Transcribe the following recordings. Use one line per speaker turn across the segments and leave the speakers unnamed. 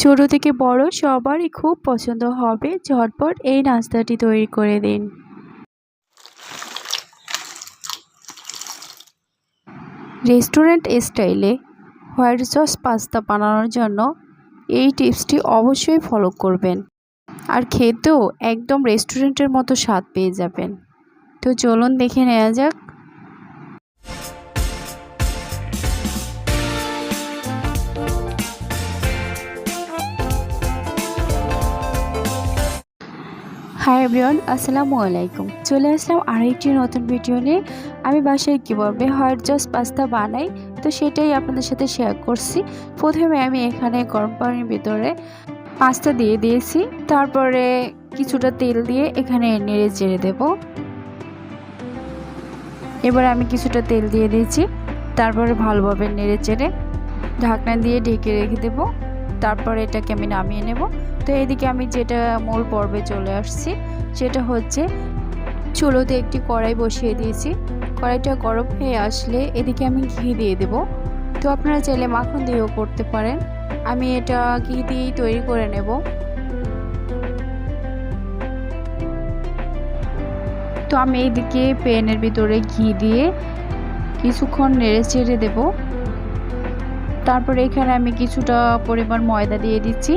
ছোট থেকে বড় সবারই খুব পছন্দ হবে। ঝটপট এই নাস্তাটি তৈরি করে দিন। রেস্টুরেন্ট স্টাইলে হোয়াইট সস পাস্তা বানানোর জন্য এই টিপসটি অবশ্যই ফলো করবেন, আর খেতেও একদম রেস্টুরেন্টের মতো স্বাদ পেয়ে যাবেন। তো চলুন দেখে নেওয়া যাক। হাই এভরিওয়ান, আসসালামু আলাইকুম। চলে আসলাম আরেকটি নতুন ভিডিও নিয়ে। আমি বাসায় কীভাবে হোয়াইট সস পাস্তা বানাই তো সেটাই আপনাদের সাথে শেয়ার করছি। প্রথমে আমি এখানে গরম পানির ভিতরে পাস্তা দিয়ে দিয়েছি, তারপরে কিছুটা তেল দিয়ে এখানে নেড়ে চেড়ে দেব। এবার আমি কিছুটা তেল দিয়ে দিয়েছি, তারপরে ভালোভাবে নেড়ে চেড়ে ঢাকনা দিয়ে ঢেকে রেখে দেব। তারপরে এটাকে আমি নামিয়ে নেব। তো এদিকে আমি যেটা মূল পর্বে চলে আসছি, সেটা হচ্ছে চুলোতে একটি কড়াই বসিয়ে দিয়েছি। কড়াইটা গরম হয়ে আসলে এদিকে আমি ঘি দিয়ে দেব। তো আপনারা চাইলে মাখন দিয়েও করতে পারেন, আমি এটা ঘি দিয়েই তৈরি করে নেব। তো আমি এইদিকে প্যানের ভিতরে ঘি দিয়ে কিছুক্ষণ নেড়ে চেড়ে দেব। তারপরে এখানে আমি কিছুটা পরিমাণ ময়দা দিয়ে দিচ্ছি,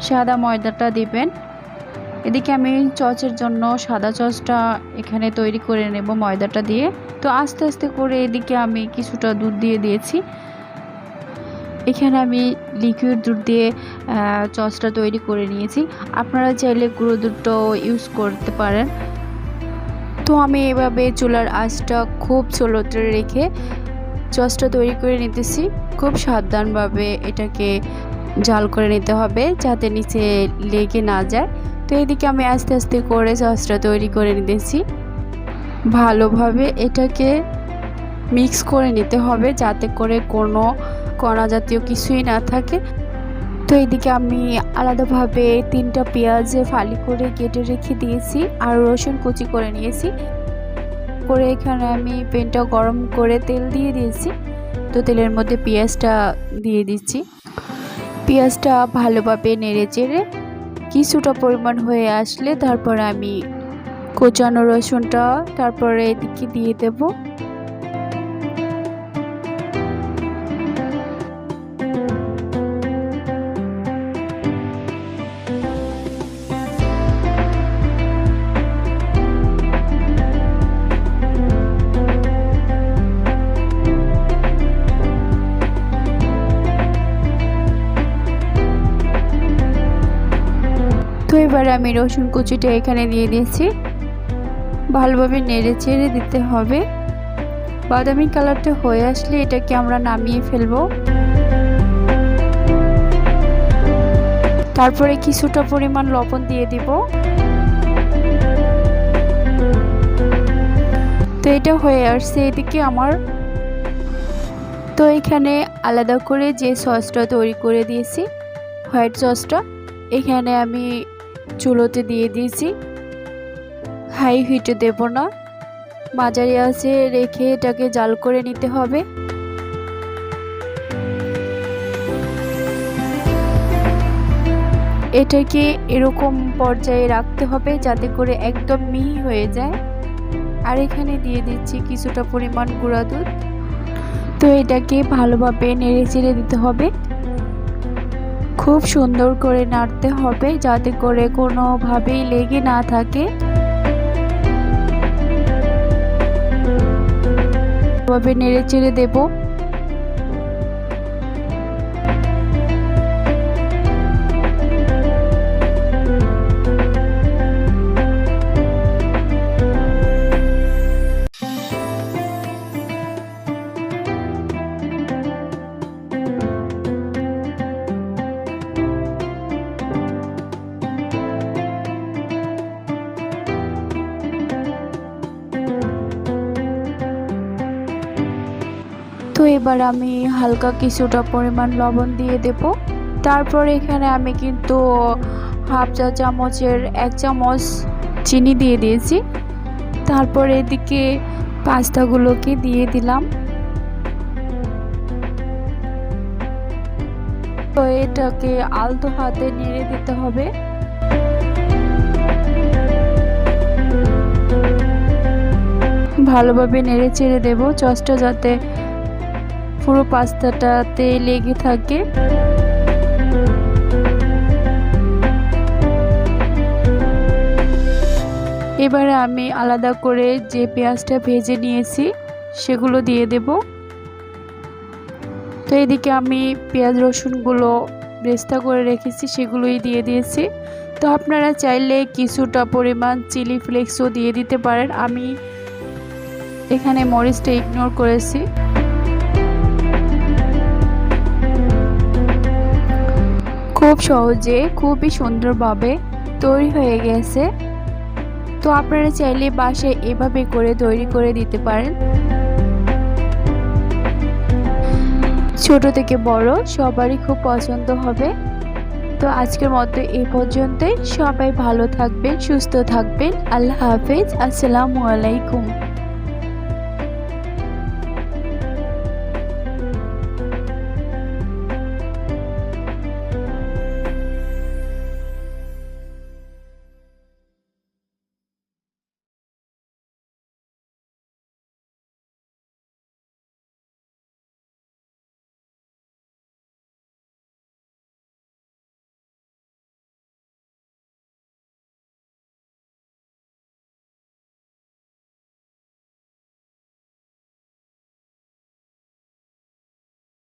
সাদা ময়দাটা দিবেন। এদিকে আমি চচের জন্য সাদা চচটা এখানে তৈরি করে নেব ময়দাটা দিয়ে। তো আস্তে আস্তে করে এদিকে আমি কিছুটা দুধ দিয়ে দিয়েছি। এখানে আমি লিকুইড দুধ দিয়ে চচটা তৈরি করে নিয়েছি, আপনারা চাইলে গুঁড়ো দুধটাও ইউজ করতে পারেন। তো আমি এভাবে চুলার আঁচটা খুব স্লোতে রেখে সসটা তৈরি করে নিতেছি। খুব সাবধানভাবে এটাকে জাল করে নিতে হবে যাতে নিচে লেগে না যায়। তো এদিকে আমি আস্তে আস্তে করে সসটা তৈরি করে নিতেছি। ভালোভাবে এটাকে মিক্স করে নিতে হবে যাতে করে কোনো কণা জাতীয় কিছুই না থাকে। তো এদিকে আমি আলাদাভাবে 3টা পেঁয়াজ ফালি করে কেটে রেখে দিয়েছি, আর রসুন কুচি করে নিয়েছি। করে এখানে আমি প্যানটা গরম করে তেল দিয়ে দিয়েছি। তো তেলের মধ্যে পেঁয়াজটা দিয়ে দিচ্ছি। পেঁয়াজটা ভালোভাবে নেড়ে চেড়ে কিছুটা পরিমাণ হয়ে আসলে তারপরে আমি কোচানো রসুনটা তারপরে এদিকে দিয়ে দেব। তো এবার আমি রসুন কুচিটা এখানে দিয়ে দিয়েছি, ভালোভাবে নেড়ে চেড়ে দিতে হবে। বাদামি কালারটা হয়ে আসলে এটাকে আমরা নামিয়ে ফেলবো। তারপরে কিছুটা পরিমাণ লবণ দিয়ে দিব। তো এটা হয়ে আসছে এদিকে আমার। তো এখানে আলাদা করে যে সসটা তৈরি করে দিয়েছি হোয়াইট সসটা, এখানে আমি চুলোতে দিয়ে দিয়েছি। হাই হিটে দেব না, মাঝারি আঁচে রেখে এটাকে জাল করে নিতে হবে। এটাকে এরকম পর্যায়ে রাখতে হবে যাতে করে একদম মিহি হয়ে যায়। আর এখানে দিয়ে দিচ্ছি কিছুটা পরিমাণ গুঁড়া দুধ। তো এটাকে ভালোভাবে নেড়ে চেড়ে দিতে হবে, খুব সুন্দর করে নাড়তে হবে যাতে করে কোনোভাবেই লেগে না থাকে। ভাবে নেড়ে চেড়ে দেব। তো এবার আমি হালকা কিছুটা পরিমাণ লবণ দিয়ে দেব। তারপর এখানে আমি কিন্তু হাফ চা চামচের 1 চামচ চিনি দিয়ে দিয়েছি। তারপর এদিকে পাস্তাগুলোকে দিয়ে দিলাম। তো এটাকে আলতো হাতে নেড়ে দিতে হবে। ভালোভাবে নেড়ে চেড়ে দেব, সসটা যাতে পুরো পাস্তাটাতে লেগে থাকে। এবারে আমি আলাদা করে যে পেঁয়াজটা ভেজে নিয়েছি সেগুলো দিয়ে দেব। তো এদিকে আমি পেঁয়াজ রসুনগুলো বেরেস্তা করে রেখেছি সেগুলোই দিয়ে দিয়েছি। তো আপনারা চাইলে কিছুটা পরিমাণ চিলি ফ্লেক্সও দিয়ে দিতে পারেন, আমি এখানে মরিচটা ইগনোর করেছি। খুব সহজে খুবই সুন্দরভাবে তৈরি হয়ে গেছে। তো আপনারা চাইলে বাসায় এভাবে করে তৈরি করে দিতে পারেন। ছোট থেকে বড় সবারই খুব পছন্দ হবে। তো আজকের মতো এই পর্যন্তই। সবাই ভালো থাকবেন, সুস্থ থাকবেন। আল্লাহ হাফেজ। আসসালামু আলাইকুম।